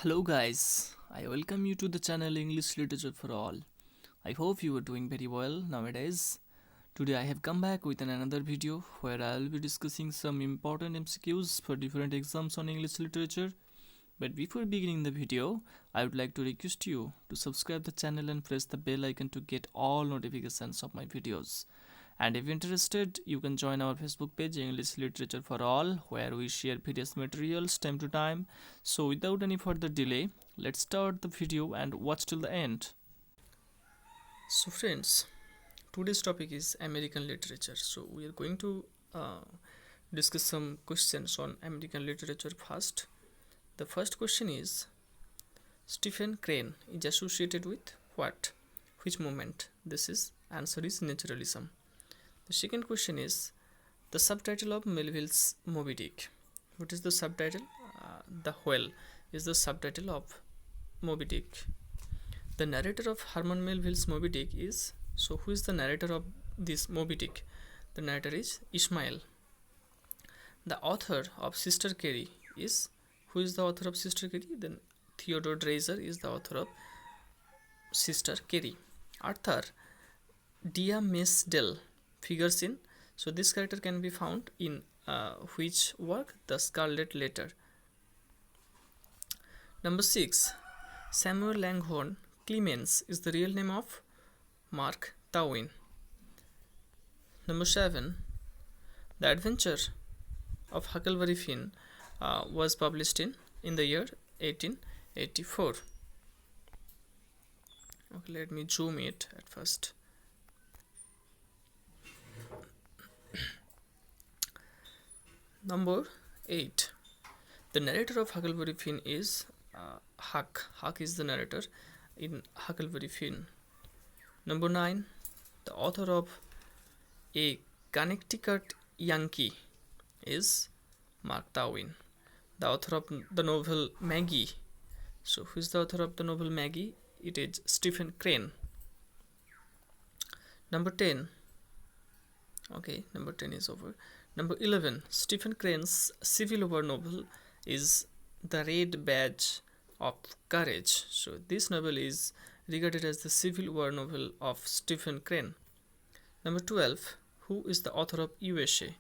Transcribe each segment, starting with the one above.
Hello guys, I welcome you to the channel English Literature for All. I hope you are doing very well nowadays. Today I have come back with another video where I will be discussing some important MCQs for different exams on English literature. But before beginning the video, I would like to request you to subscribe the channel and press the bell icon to get all notifications of my videos. And if interested, you can join our Facebook page English Literature for All, where we share various materials time to time. So without any further delay, let's start the video and watch till the end. So friends, today's topic is American literature. So we are going to discuss some questions on American literature first. The first question is, Stephen Crane is associated with what? Which movement? Answer is naturalism. The second question is, the subtitle of Melville's Moby Dick. What is the subtitle? The Whale is the subtitle of Moby Dick. The narrator of Herman Melville's Moby Dick is, so who is the narrator of this Moby Dick? The narrator is Ishmael. The author of Sister Carrie is, who is the author of Sister Carrie? Then Theodore Dreiser is the author of Sister Carrie. Arthur Diamesdale figures in, so this character can be found in which work? The Scarlet Letter. Number 6, Samuel Langhorne Clemens is the real name of Mark Twain. Number 7, The Adventure of Huckleberry Finn was published in the year 1884. Okay, let me zoom it at first. Number 8, the narrator of Huckleberry Finn is Huck. Huck is the narrator in Huckleberry Finn. Number 9, the author of A Connecticut Yankee is Mark Twain. The author of the novel Maggie. So who is the author of the novel Maggie? It is Stephen Crane. Number 10. Okay, number 10 is over. Number 11, Stephen Crane's Civil War novel is The Red Badge of Courage. So this novel is regarded as the Civil War novel of Stephen Crane. Number 12, who is the author of USA?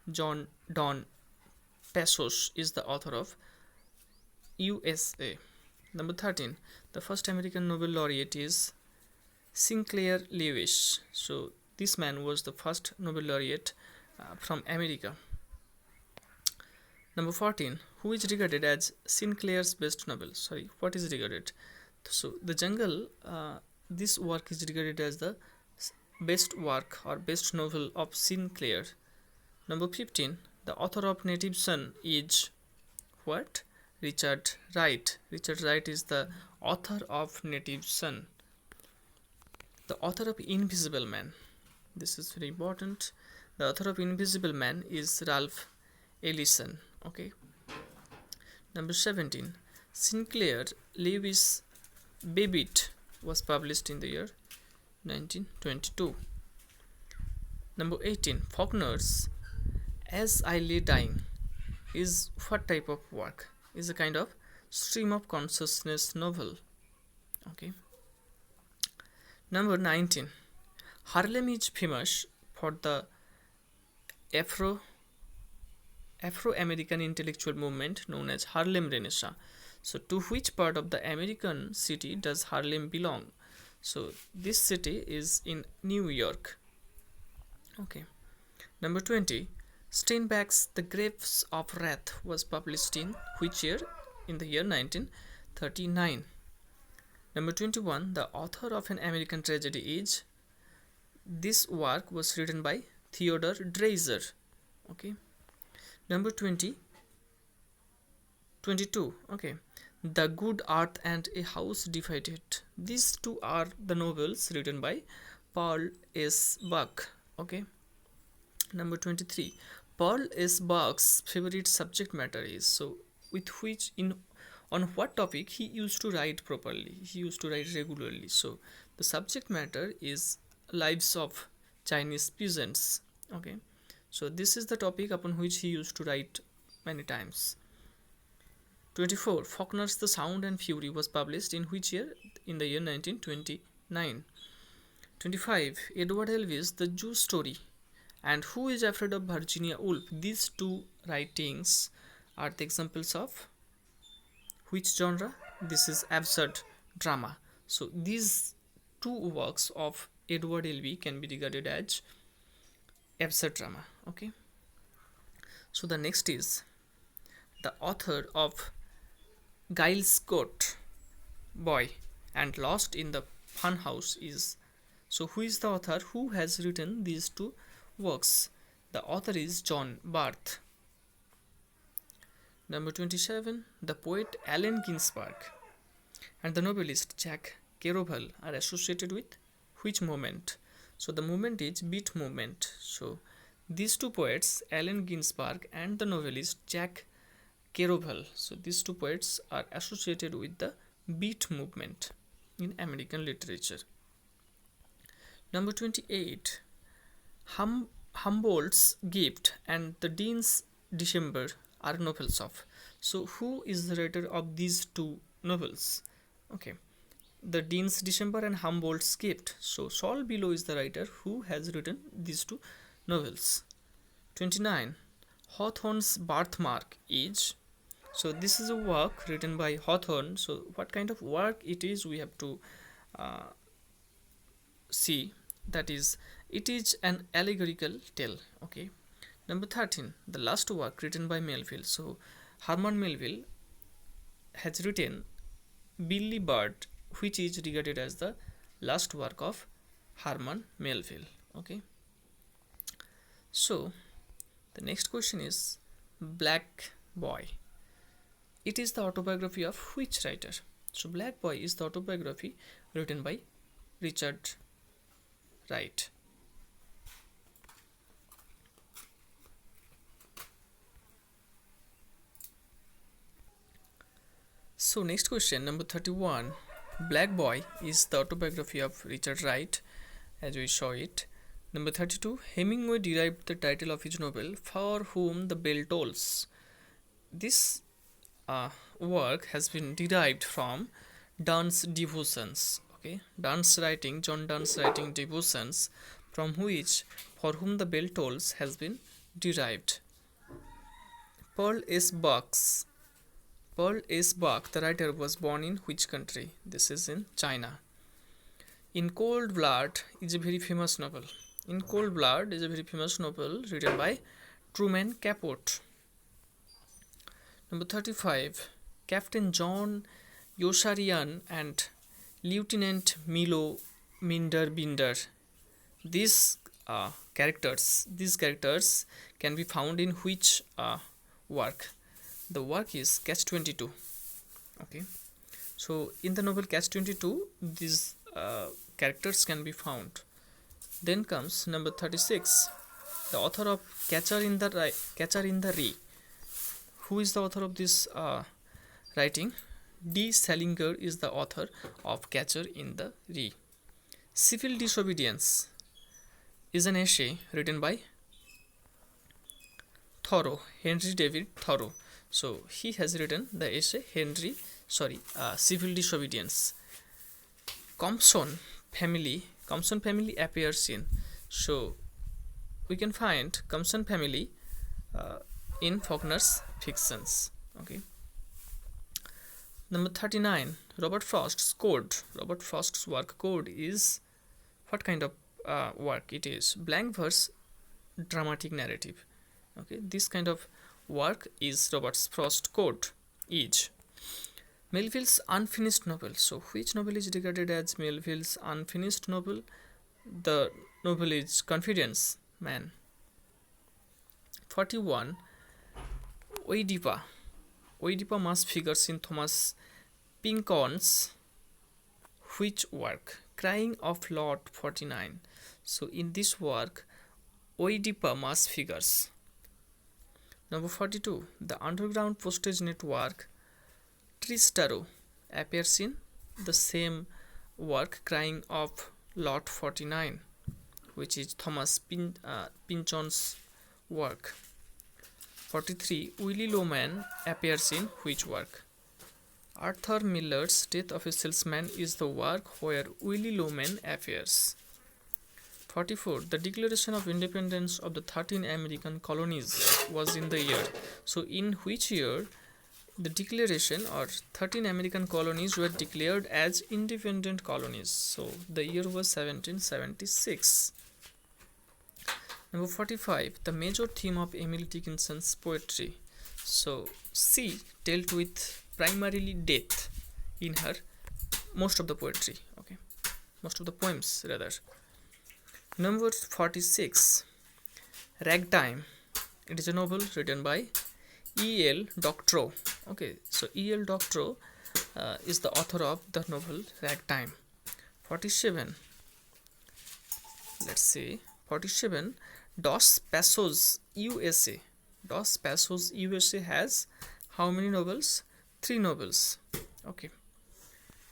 John Don Passos is the author of USA. Number 13, the first American Nobel laureate is Sinclair Lewis. So this man was the first Nobel laureate from America. Number 14, who is regarded as Sinclair's best novel? Sorry, what is regarded? So The Jungle, this work is regarded as the best work or best novel of Sinclair. Number 15, the author of Native Son is what? Richard Wright. Richard Wright is the author of Native Son. The author of Invisible Man. This is very important. The author of Invisible Man is Ralph Ellison. Okay. Number 17, Sinclair Lewis Babbitt was published in the year 1922. Number 18, Faulkner's As I Lay Dying is what type of work? Is a kind of stream of consciousness novel. Okay. Number 19, Harlem is famous for the Afro-American intellectual movement known as Harlem Renaissance. So to which part of the American city does Harlem belong? So this city is in New York. Okay. Number 20, Steinbeck's The Grapes of Wrath was published in which year? In the year 1939. Number 21, the author of An American Tragedy is, this work was written by Theodore Dreiser. Okay. Number 22. Okay. The Good Earth and A House Divided. These two are the novels written by Paul S. Buck. Okay. Number 23. Paul S. Buck's favorite subject matter is, so with which on what topic he used to write properly. He used to write regularly. So the subject matter is lives of Chinese peasants. Okay. So this is the topic upon which he used to write many times. 24. Faulkner's The Sound and Fury was published in which year? In the year 1929. 25. Edward Ellis' The Jew Story and Who is Afraid of Virginia Woolf. These two writings are the examples of which genre? This is absurd drama. So these two works of Edward Elvis can be regarded as absurd drama. Okay. So the next is the author of Giles Court Boy and Lost in the Funhouse is. So who is the author who has written these two works? The author is John Barth. Number 27. The poet Allen Ginsberg and the novelist Jack Kerouac are associated with which movement? So the movement is beat movement. So these two poets, Allen Ginsberg and the novelist Jack Kerouac, so these two poets are associated with the beat movement in American literature. Number 28. Humboldt's Gift and the Dean's December are novels of. So who is the writer of these two novels? Okay, the Dean's December and Humboldt's Gift. So Saul Bellow is the writer who has written these two novels. 29. Hawthorne's Birthmark is. So this is a work written by Hawthorne. So what kind of work it is, we have to see. That is, it is an allegorical tale. Okay. Number 13. The last work written by Melville. So Herman Melville has written Billy Budd, which is regarded as the last work of Herman Melville. Okay. So the next question is Black Boy. It is the autobiography of which writer? So Black Boy is the autobiography written by Richard Wright. So next question, number 31. Black Boy is the autobiography of Richard Wright, as we saw it. Number 32. Hemingway derived the title of his novel For Whom the Bell Tolls. This work has been derived from Donne's Devotions. Okay, John Donne's writing Devotions, from which For Whom the Bell Tolls has been derived. Pearl S. Buck, the writer, was born in which country? This is in China. In Cold Blood is a very famous novel. Written by Truman Capote. Number 35. Captain John Yosharian and Lieutenant Milo Minderbinder. These characters can be found in which work? The work is Catch-22. Okay, so in the novel Catch-22, these characters can be found. Then comes number 36. The author of Catcher in the Rye. Who is the author of this writing? D. Salinger is the author of Catcher in the Rye. Civil Disobedience is an essay written by Henry David Thoreau. So he has written the essay Civil Disobedience. Compson family appears in. So we can find Compson family in Faulkner's fictions. Okay. Number 39. Robert Frost's work Code is what kind of work it is? Blank verse dramatic narrative. Okay, this kind of work is Robert Frost's Code is. Melville's unfinished novel. So which novel is regarded as Melville's unfinished novel? The novel is Confidence Man. 41. Oedipa must figures in Thomas Pynchon's which work? Crying of Lot 49. So in this work, Oedipa must figures. Number 42. The underground postage network Tristaro appears in the same work, Crying of Lot 49, which is Thomas Pynchon's work. 43. Willy Loman appears in which work? Arthur Miller's Death of a Salesman is the work where Willy Loman appears. 44. The Declaration of Independence of the 13 American colonies was in the year. So in which year the declaration or 13 American colonies were declared as independent colonies? So the year was 1776. Number 45. The major theme of Emily Dickinson's poetry. So she dealt with primarily death in her most of the poetry, okay, most of the poems rather. Number 46. Ragtime. It is a novel written by E.L. Doctorow. Okay, so E.L. Doctorow is the author of the novel Ragtime. 47. Let's see. 47. Dos Passos USA. Dos Passos USA has how many novels? 3 novels. Okay.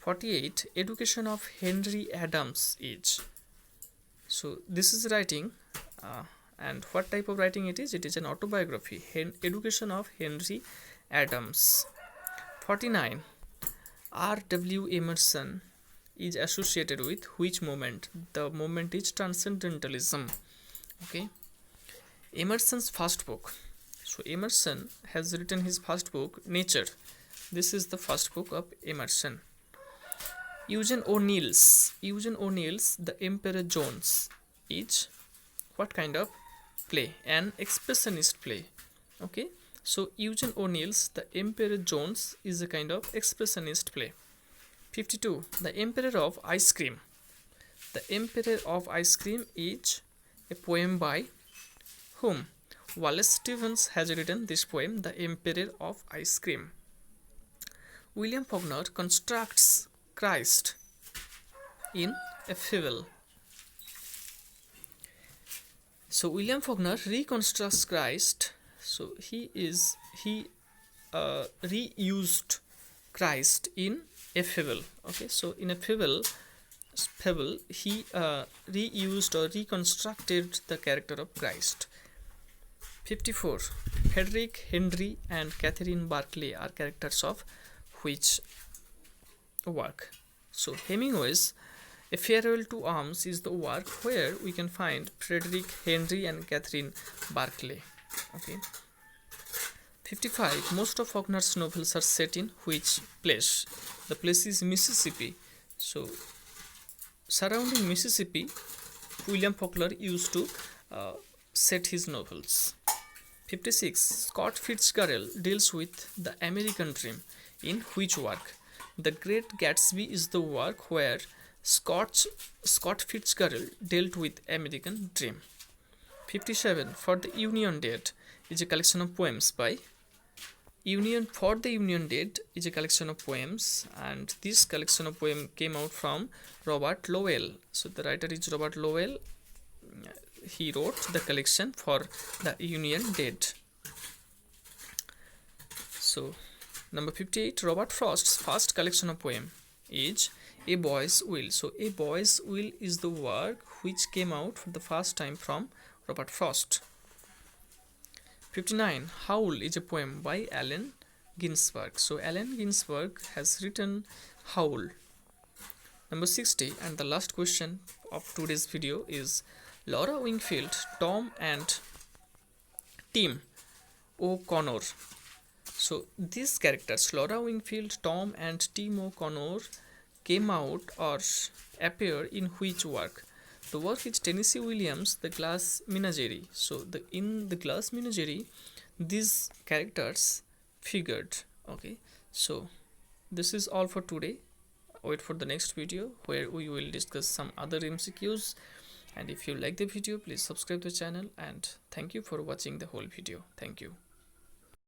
48. Education of Henry Adams is. So this is writing, and what type of writing it is? It is an autobiography. Education of Henry Adams. 49. R.W. Emerson is associated with which movement? The movement is Transcendentalism. Okay. Emerson's first book. So Emerson has written his first book, Nature. This is the first book of Emerson. Eugene O'Neill's The Emperor Jones is what kind of play? An expressionist play. Okay, so Eugene O'Neill's The Emperor Jones is a kind of expressionist play. 52. The Emperor of Ice Cream. The Emperor of Ice Cream is a poem by whom? Wallace Stevens has written this poem, The Emperor of Ice Cream. William Faulkner constructs Christ in a fable. So William Faulkner reconstructs Christ. So he reused Christ in a fable. Okay, so in a fable he reused or reconstructed the character of Christ. 54. Frederick Henry and Catherine Barclay are characters of which work? So Hemingway's A Farewell to Arms is the work where we can find Frederick Henry and Catherine Barclay. Okay. 55. Most of Faulkner's novels are set in which place? The place is Mississippi. So surrounding Mississippi, William Faulkner used to set his novels. 56. Scott Fitzgerald deals with the American dream in which work? The Great Gatsby is the work where Scott Fitzgerald dealt with American dream. 57. For the Union Dead is a collection of poems by For the Union Dead is a collection of poems, and this collection of poems came out from Robert Lowell. So the writer is Robert Lowell. He wrote the collection For the Union Dead. So number 58. Robert Frost's first collection of poem is A Boy's Will. So A Boy's Will is the work which came out for the first time from Robert Frost. 59. Howl is a poem by Allen Ginsberg. So Allen Ginsberg has written Howl. Number 60, and the last question of today's video is Laura Wingfield, Tom and Tim O'Connor. So these characters, Laura Wingfield, Tom and Tim O'Connor, came out or appear in which work? The work is Tennessee Williams' The Glass Menagerie. So in The Glass Menagerie, these characters figured. Okay, so this is all for today. Wait for the next video where we will discuss some other MCQs. And if you like the video, please subscribe the channel, and thank you for watching the whole video. Thank you.